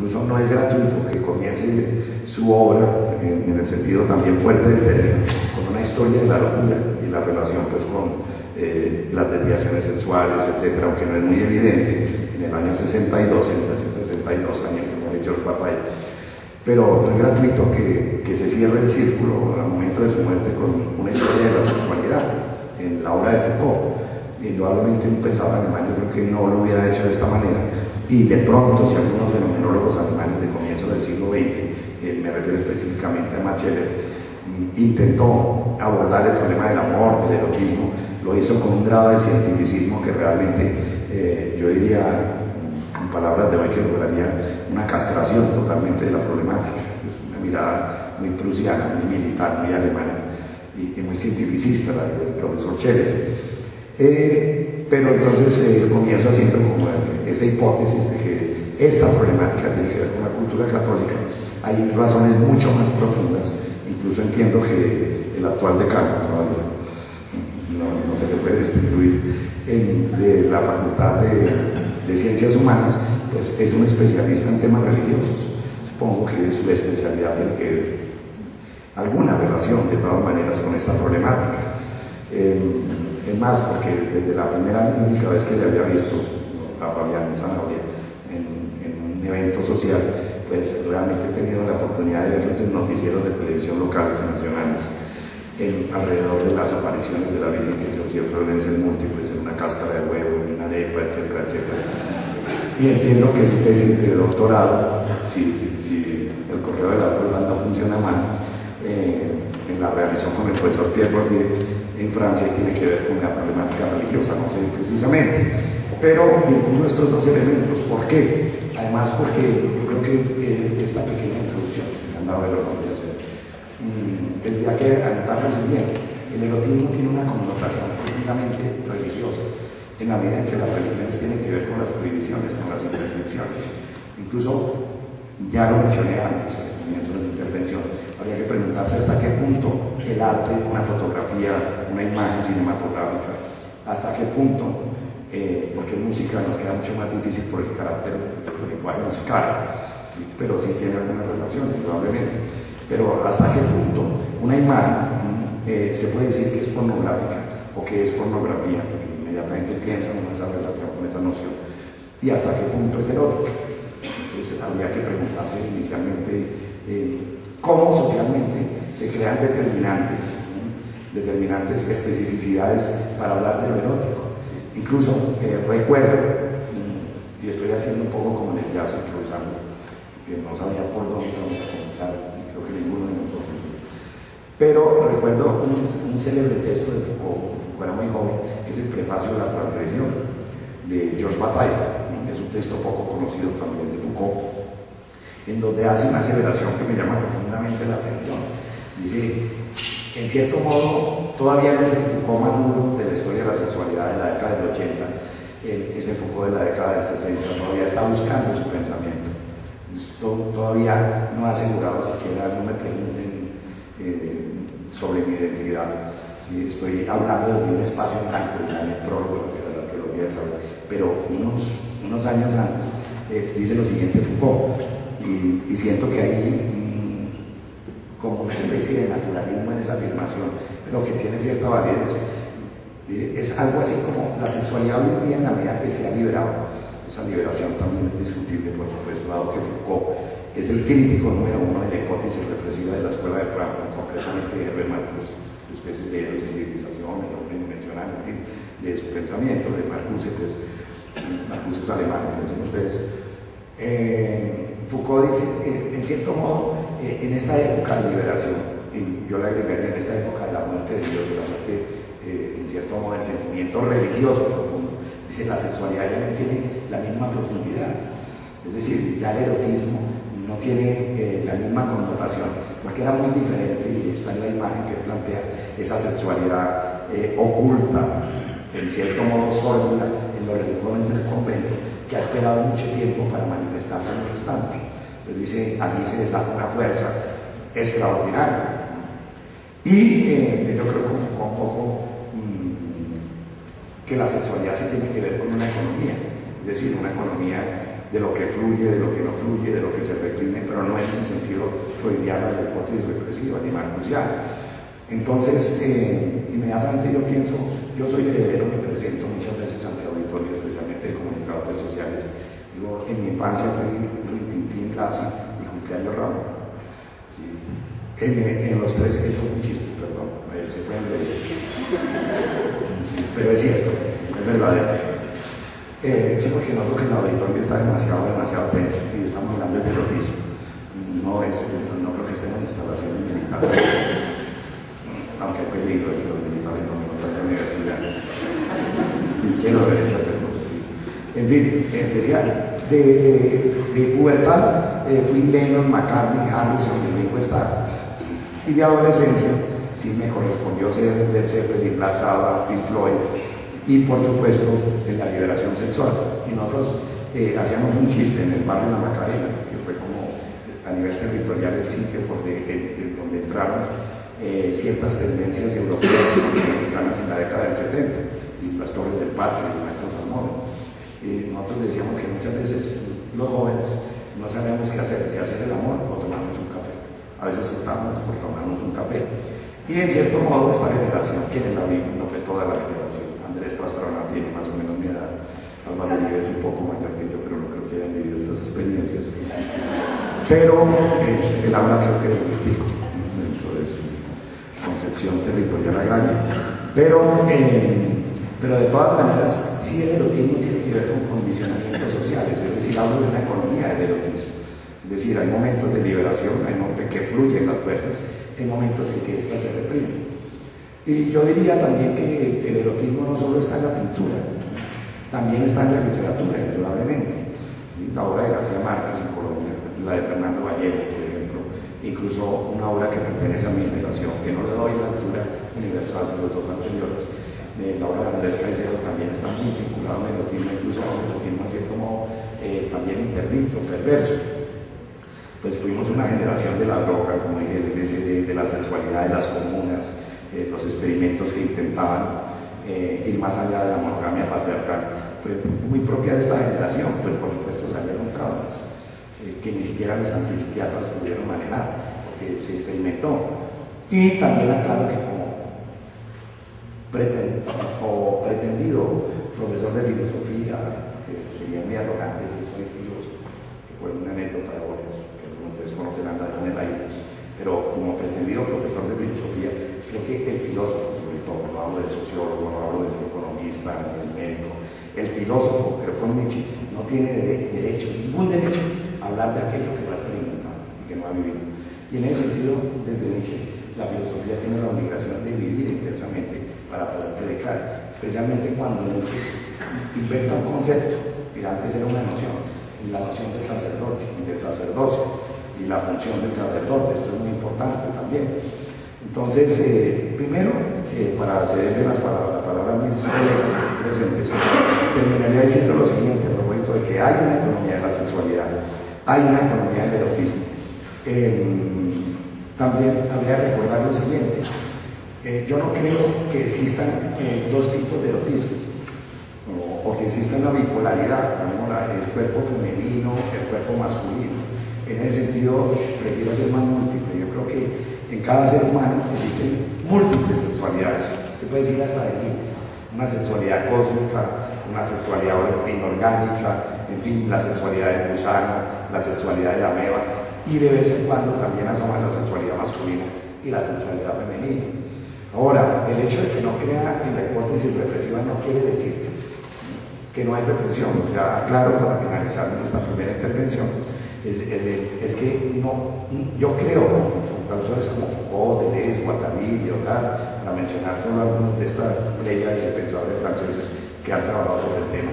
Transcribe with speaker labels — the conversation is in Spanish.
Speaker 1: incluso no es gratuito que comience su obra, en el sentido también fuerte del término, con una historia de la locura y la relación pues con las desviaciones sexuales, etcétera, aunque no es muy evidente, en el año 62, en 1962, año que muere George Bataille. Pero no es gratuito que se cierre el círculo al momento de su muerte con una historia de la sexualidad en la obra de Foucault. Indudablemente un pensador alemán yo creo que no lo hubiera hecho de esta manera, y de pronto si algunos fenomenólogos alemanes de comienzo del siglo XX, me refiero específicamente a Max Scheler, intentó abordar el problema del amor, del erotismo, lo hizo con un grado de cientificismo que realmente, yo diría, con palabras de hoy, que lograría una castración totalmente de la problemática. Es una mirada muy prusiana, muy militar, muy alemana y muy cientificista, la del profesor Scheler. Pero entonces comienzo haciendo como esa hipótesis de que esta problemática tiene que ver con la cultura católica. Hay razones mucho más profundas. Incluso entiendo que el actual decano todavía no se le puede destituir de la Facultad de Ciencias Humanas, pues es un especialista en temas religiosos. Supongo que su especialidad tiene que ver alguna relación de todas maneras con esta problemática. Es más, porque desde la primera y única vez que le había visto a Fabián Zanabria en un evento social, pues realmente he tenido la oportunidad de verlos en noticieros de televisión locales y nacionales, alrededor de las apariciones de la Virgen que se ofreció en múltiples, en una cáscara de huevo, en una arepa, etcétera, etcétera. Y entiendo que su tesis de doctorado, si el correo de la prueba no funciona mal, la realizó con el profesor Pierre Bourdieu en Francia, y tiene que ver con la problemática religiosa, no sé precisamente, pero vinculo estos dos elementos. ¿Por qué? Además porque yo creo que esta pequeña introducción que me han dado el honor de hacer, tendría que anotar lo siguiente: el erotismo tiene una connotación profundamente religiosa, en la medida en que las religiones tienen que ver con las prohibiciones, con las interdicciones. Incluso, ya lo mencioné antes, al comienzo de la intervención, habría que preguntarse hasta qué punto el arte, una fotografía, una imagen cinematográfica, hasta qué punto, porque en música nos queda mucho más difícil por el carácter del lenguaje musical, ¿sí? Pero sí tiene alguna relación, probablemente. Pero hasta qué punto una imagen se puede decir que es pornográfica o que es pornografía, porque inmediatamente piensan en esa relación con esa noción, y hasta qué punto es erótica. Entonces habría que preguntarse inicialmente cómo socialmente se crean determinantes, especificidades para hablar de lo erótico. Incluso recuerdo, y estoy haciendo un poco como en el jazz, improvisando, que no sabía por dónde vamos a comenzar, y creo que ninguno de nosotros. Pero recuerdo un célebre texto de Foucault, era muy joven, que es el prefacio de la transgresión, de George Bataille. Es un texto poco conocido también de Foucault, en donde hace una aseveración que me llama profundamente la atención. Dice, en cierto modo, todavía no es el Foucault maduro de la historia de la sexualidad de la década del 80, es el Foucault de la década del 60, todavía está buscando su pensamiento. Todavía no ha asegurado siquiera, no me pregunten sobre mi identidad. Sí, estoy hablando de un espacio en blanco, ya en el prólogo de la arqueología del saber, pero unos años antes dice lo siguiente Foucault, y siento que hay como una especie de naturalismo en esa afirmación, pero que tiene cierta validez. Es algo así como la sexualidad hoy en día, en la medida que se ha liberado. Esa liberación también es discutible, por supuesto, dado que Foucault es el crítico número uno de la hipótesis represiva de la escuela de Frankfurt, concretamente de Herbert Marcuse, que ustedes leen de civilización, el hombre dimensional, en fin, de su pensamiento, de Marcuse, pues Marcuse es alemán, como dicen ustedes. Foucault dice, en cierto modo, en esta época de liberación, y yo la agregaría en esta época de la muerte de Dios, de la muerte, en cierto modo, del sentimiento religioso profundo, dice, la sexualidad ya no tiene la misma profundidad. Es decir, ya el erotismo no tiene la misma connotación, porque era muy diferente, y está en la imagen que plantea esa sexualidad oculta, en cierto modo sórdida, en los rincones del convento, que ha esperado mucho tiempo para manifestarse en el instante. Entonces dice, allí se desata una fuerza extraordinaria. Y yo creo que un poco que la sexualidad sí tiene que ver con una economía, es decir, una economía de lo que fluye, de lo que no fluye, de lo que se reprime, pero no es en sentido freudiano de la hipótesis represiva ni marcusiana. Entonces, inmediatamente yo pienso, yo soy heredero, me presento muchas veces ante auditorio, especialmente de comunicadores sociales. Digo, en mi infancia fui Rintintín, Lassi y cumpleaños Ramón. Sí. En los tres, eso es un chiste, perdón, se pueden reír. Sí, pero es cierto, es verdadero. Sí, porque noto que el auditorio está demasiado tenso y estamos hablando de erotismo. No creo que estemos en instalaciones militares, aunque hay peligro de que los militares no me la universidad. Izquierda o derecha, pero sí. En fin, decía, de pubertad fui Lennon, McCartney, Harrison y Ringo Starr. Y de adolescencia sí me correspondió ser Led Zeppelin, Black Sabbath, Pink Floyd y por supuesto en la liberación sexual. Y nosotros hacíamos un chiste en el barrio de La Macarena, que fue como a nivel territorial el sitio donde entraron ciertas tendencias europeas y americanas en la década del 70, y las Torres del Parque, y el Maestro Salmón. Nosotros decíamos que muchas veces los jóvenes no sabemos qué hacer, si hacer el amor o tomarnos un café. A veces optamos por tomarnos un café. Y en cierto modo esta generación, quien la vimos, no fue toda la generación. Andrés Pastrana tiene más o menos mi edad, Álvaro Uribe es un poco mayor que yo, pero no creo que hayan vivido estas experiencias. Pero el habla creo que es justico dentro de su concepción territorial agraria. Pero de todas maneras, sí el erotismo tiene que ver con condicionamientos sociales, es decir, hablo de una economía del erotismo. Es decir, hay momentos de liberación, hay momentos en que fluyen las fuerzas, hay momentos en que éstas se reprimen. Y yo diría también que el erotismo no solo está en la pintura, también está en la literatura, indudablemente. ¿Sí? La obra de García Márquez en Colombia, la de Fernando Vallejo, por ejemplo, incluso una obra que pertenece a mi generación, que no le doy la altura universal de los dos anteriores, la obra de Andrés Caicedo también está muy vinculada al erotismo, incluso a un erotismo en cierto modo también interdicto, perverso. Pues fuimos una generación de la droga, como dije, de la sexualidad de las comunas, los experimentos que intentaban ir más allá de la monogamia patriarcal. Fue muy propia de esta generación, pues por supuesto salieron traumas que ni siquiera los antipsiquiatras pudieron manejar, porque se experimentó. Y también aclaro que como pretendido profesor de filosofía, sería muy arrogante si soy filósofo, que fue una anécdota de Borges, que ustedes conocen a en el aire, pero como pretendido profesor de filosofía, creo que el filósofo, sobre todo, no hablo del sociólogo, no hablo del economista, del médico, el filósofo, creo que Nietzsche, no tiene derecho, ningún derecho a hablar de aquello que no ha experimentado y que no ha vivido. Y en ese sentido, desde Nietzsche, la filosofía tiene la obligación de vivir intensamente para poder predicar, especialmente cuando Nietzsche inventa un concepto que antes era una noción, la noción del sacerdote y del sacerdocio y la función del sacerdote. Esto es muy importante también. Entonces, primero, para cederle la palabra a mis colegas presentes, terminaría diciendo lo siguiente a propósito de que hay una economía de la sexualidad, hay una economía del erotismo. También habría que recordar lo siguiente. Yo no creo que existan dos tipos de erotismo, o que exista una bipolaridad, el cuerpo femenino, el cuerpo masculino. En ese sentido, prefiero ser más múltiple. Yo creo que en cada ser humano existen múltiples sexualidades, se puede decir hasta de miles. Una sexualidad cósmica, una sexualidad inorgánica, en fin, la sexualidad del gusano, la sexualidad de la ameba, y de vez en cuando también asoma la sexualidad masculina y la sexualidad femenina. Ahora, el hecho de que no crea en la hipótesis represiva no quiere decir que no hay represión. O sea, claro, para finalizar esta primera intervención, es que no, yo creo, tanto autores como Foucault, Deleuze, Guattari, Lyotard, para mencionar solo algunos de esta playa de pensadores franceses que han trabajado sobre el tema,